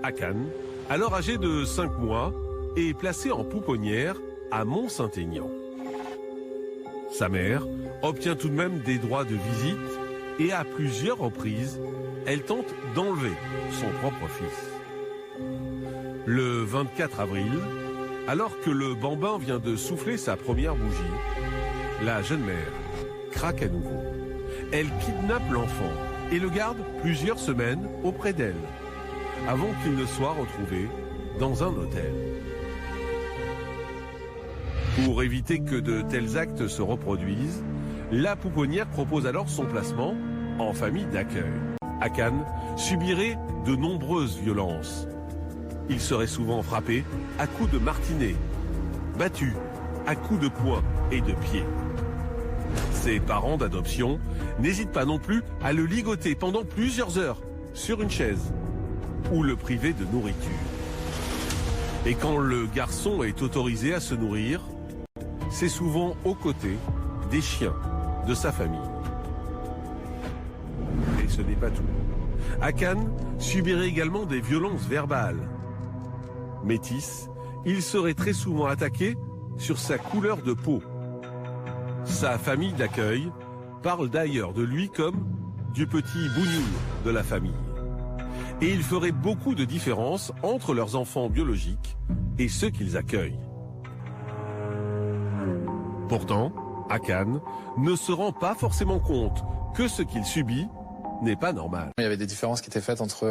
Akan, alors âgé de 5 mois, est placé en pouponnière à Mont-Saint-Aignan. Sa mère obtient tout de même des droits de visite et à plusieurs reprises, elle tente d'enlever son propre fils. Le 24 avril, alors que le bambin vient de souffler sa première bougie, la jeune mère craque à nouveau. Elle kidnappe l'enfant et le garde plusieurs semaines auprès d'elle, avant qu'il ne soit retrouvé dans un hôtel. Pour éviter que de tels actes se reproduisent, la pouponnière propose alors son placement en famille d'accueil. Akan subirait de nombreuses violences. Il serait souvent frappé à coups de martinet, battu à coups de poing et de pied. Ses parents d'adoption n'hésitent pas non plus à le ligoter pendant plusieurs heures sur une chaise ou le priver de nourriture. Et quand le garçon est autorisé à se nourrir, c'est souvent aux côtés des chiens de sa famille. Et ce n'est pas tout. Akan subirait également des violences verbales. Métis, il serait très souvent attaqué sur sa couleur de peau. Sa famille d'accueil parle d'ailleurs de lui comme du petit bougnoul de la famille. Et il ferait beaucoup de différences entre leurs enfants biologiques et ceux qu'ils accueillent. Pourtant, Akan ne se rend pas forcément compte que ce qu'il subit n'est pas normal. Il y avait des différences qui étaient faites entre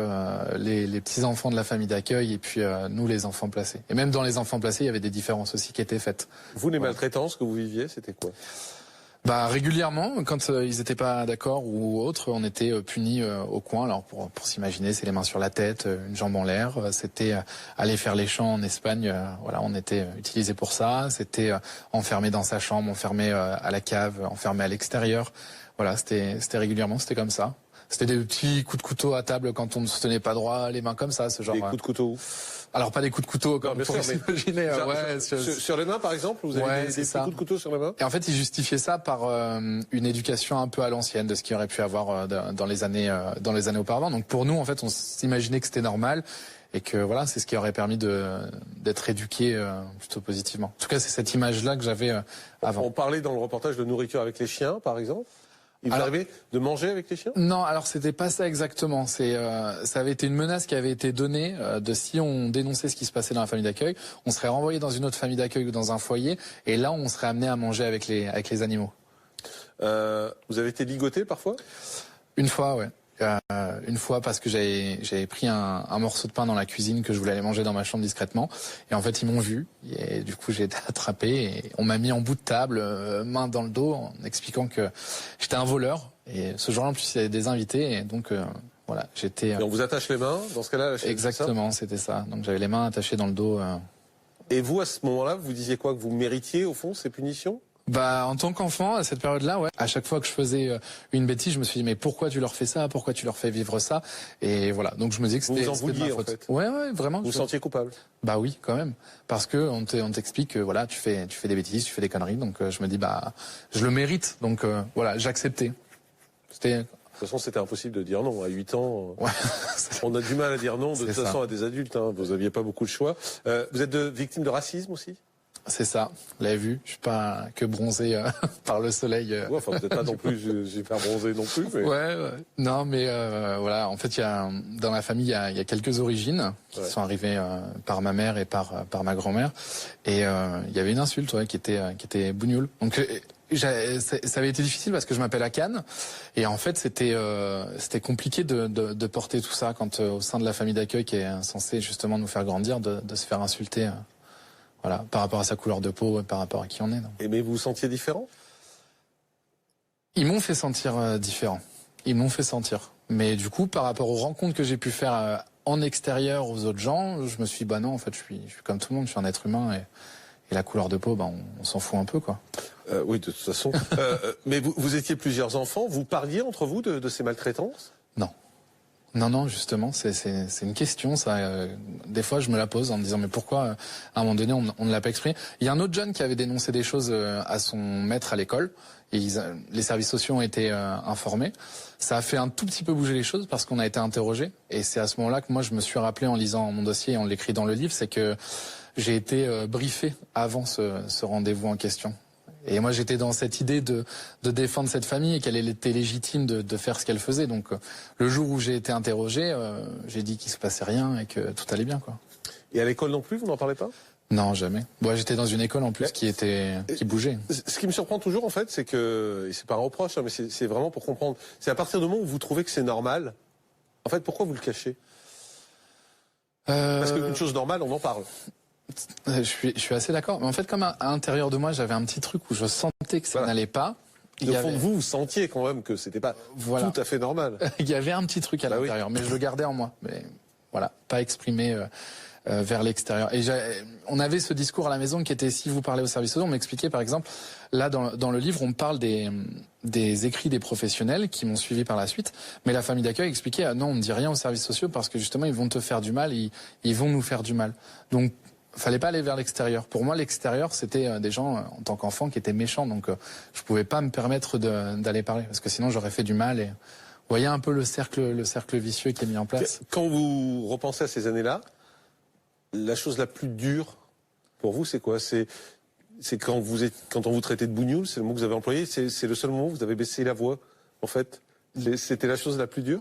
les petits-enfants de la famille d'accueil et puis nous, les enfants placés. Et même dans les enfants placés, il y avait des différences aussi qui étaient faites. Vous, les maltraitances que vous viviez, c'était quoi ? Régulièrement, quand ils n'étaient pas d'accord ou autre, on était punis au coin. Alors pour s'imaginer, c'est les mains sur la tête, une jambe en l'air. C'était aller faire les champs en Espagne. Voilà, on était utilisé pour ça. C'était enfermé dans sa chambre, enfermé à la cave, enfermé à l'extérieur. Voilà, c'était régulièrement, c'était comme ça. C'était des petits coups de couteau à table quand on ne se tenait pas droit, les mains comme ça, ce genre. Des coups de couteau où ? Alors pas des coups de couteau comme pour s'imaginer. Sur les mains par exemple, vous avez des petits coups de couteau sur les mains. Et en fait, ils justifiaient ça par une éducation un peu à l'ancienne de ce qu'il aurait pu avoir dans les années auparavant. Donc pour nous, en fait, on s'imaginait que c'était normal et que voilà, c'est ce qui aurait permis d'être éduqué plutôt positivement. En tout cas, c'est cette image-là que j'avais avant. On parlait dans le reportage de nourriture avec les chiens, par exemple. Il vous arrivait de manger avec les chiens ? Non, alors c'était pas ça exactement. Ça avait été une menace qui avait été donnée de si on dénonçait ce qui se passait dans la famille d'accueil, on serait renvoyé dans une autre famille d'accueil ou dans un foyer, et là on serait amené à manger avec les animaux. Vous avez été ligoté parfois ? Une fois, ouais. Une fois parce que j'avais pris un morceau de pain dans la cuisine que je voulais aller manger dans ma chambre discrètement, et en fait ils m'ont vu et du coup j'ai été attrapé et on m'a mis en bout de table, main dans le dos, en expliquant que j'étais un voleur. Et ce jour-là en plus il y avait des invités et donc voilà, j'étais. Et on vous attache les mains dans ce cas-là ? Exactement, c'était ça. Donc j'avais les mains attachées dans le dos. Et vous, à ce moment-là, vous disiez quoi, que vous méritiez au fond ces punitions ? En tant qu'enfant, à cette période-là, ouais. À chaque fois que je faisais une bêtise, je me suis dit, mais pourquoi tu leur fais ça? Pourquoi tu leur fais vivre ça? Et voilà. Donc je me disais que c'était de ma faute. En fait. Ouais, vraiment. Vous vous sentiez coupable? Bah oui, quand même. Parce que on t'explique que voilà, tu fais des bêtises, tu fais des conneries. Donc je me dis, je le mérite. Donc voilà, j'acceptais. De toute façon, c'était impossible de dire non. À 8 ans, on a du mal à dire non de toute façon à des adultes. Hein. Vous n'aviez pas beaucoup de choix. Vous êtes victime de racisme aussi? C'est ça, vous l'avez vu, je suis pas que bronzé par le soleil. Ouais, enfin, peut-être pas non plus super bronzé non plus. Mais... Ouais. Non, mais voilà, en fait, dans la famille, il y a quelques origines qui sont arrivées par ma mère et par ma grand-mère. Et il y avait une insulte qui était bougnoul. Donc ça avait été difficile parce que je m'appelle Akan. Et en fait, c'était compliqué de porter tout ça quand au sein de la famille d'accueil qui est censée justement nous faire grandir, de se faire insulter. Voilà, par rapport à sa couleur de peau, par rapport à qui on est. Donc. Mais vous vous sentiez différent? Ils m'ont fait sentir différent. Ils m'ont fait sentir. Mais du coup, par rapport aux rencontres que j'ai pu faire en extérieur aux autres gens, je me suis dit, non, en fait, je suis comme tout le monde, je suis un être humain et la couleur de peau, on s'en fout un peu, quoi. Oui, de toute façon. Mais vous étiez plusieurs enfants, vous parliez entre vous de ces maltraitances? Non. Non, justement, c'est une question. Ça, des fois, je me la pose en me disant mais pourquoi, à un moment donné, on ne l'a pas exprimé. Il y a un autre jeune qui avait dénoncé des choses à son maître à l'école. Et les services sociaux ont été informés. Ça a fait un tout petit peu bouger les choses parce qu'on a été interrogé. Et c'est à ce moment-là que moi, je me suis rappelé en lisant mon dossier et en l'écrit dans le livre, c'est que j'ai été briefé avant ce rendez-vous en question. Et moi, j'étais dans cette idée de défendre cette famille et qu'elle était légitime de faire ce qu'elle faisait. Donc, le jour où j'ai été interrogé, j'ai dit qu'il se passait rien et que tout allait bien, quoi. Et à l'école non plus, vous n'en parlez pas? Non, jamais. Moi, j'étais dans une école en plus qui bougeait. Ce qui me surprend toujours, en fait, c'est que, et c'est pas un reproche, hein, mais c'est vraiment pour comprendre. C'est à partir du moment où vous trouvez que c'est normal, en fait, pourquoi vous le cachez? Parce qu'une chose normale, on en parle. Je suis assez d'accord. Mais en fait, comme à l'intérieur de moi, j'avais un petit truc où je sentais que ça n'allait pas. Au fond de vous, vous sentiez quand même que c'était pas tout à fait normal. Il y avait un petit truc à l'intérieur, mais je le gardais en moi. Mais voilà, pas exprimé vers l'extérieur. Et on avait ce discours à la maison qui était, si vous parlez au service social, on m'expliquait par exemple, là dans le livre, on parle des écrits des professionnels qui m'ont suivi par la suite, mais la famille d'accueil expliquait, non, on ne dit rien aux services sociaux parce que justement, ils vont te faire du mal, ils vont nous faire du mal. Donc, fallait pas aller vers l'extérieur. Pour moi, l'extérieur, c'était des gens, en tant qu'enfant, qui étaient méchants. Donc, je pouvais pas me permettre d'aller parler. Parce que sinon, j'aurais fait du mal. Et vous voyez un peu le cercle vicieux qui est mis en place. Quand vous repensez à ces années-là, la chose la plus dure pour vous, c'est quoi? C'est quand on vous traitait de bougnoul, c'est le mot que vous avez employé. C'est le seul moment où vous avez baissé la voix, en fait. C'était la chose la plus dure?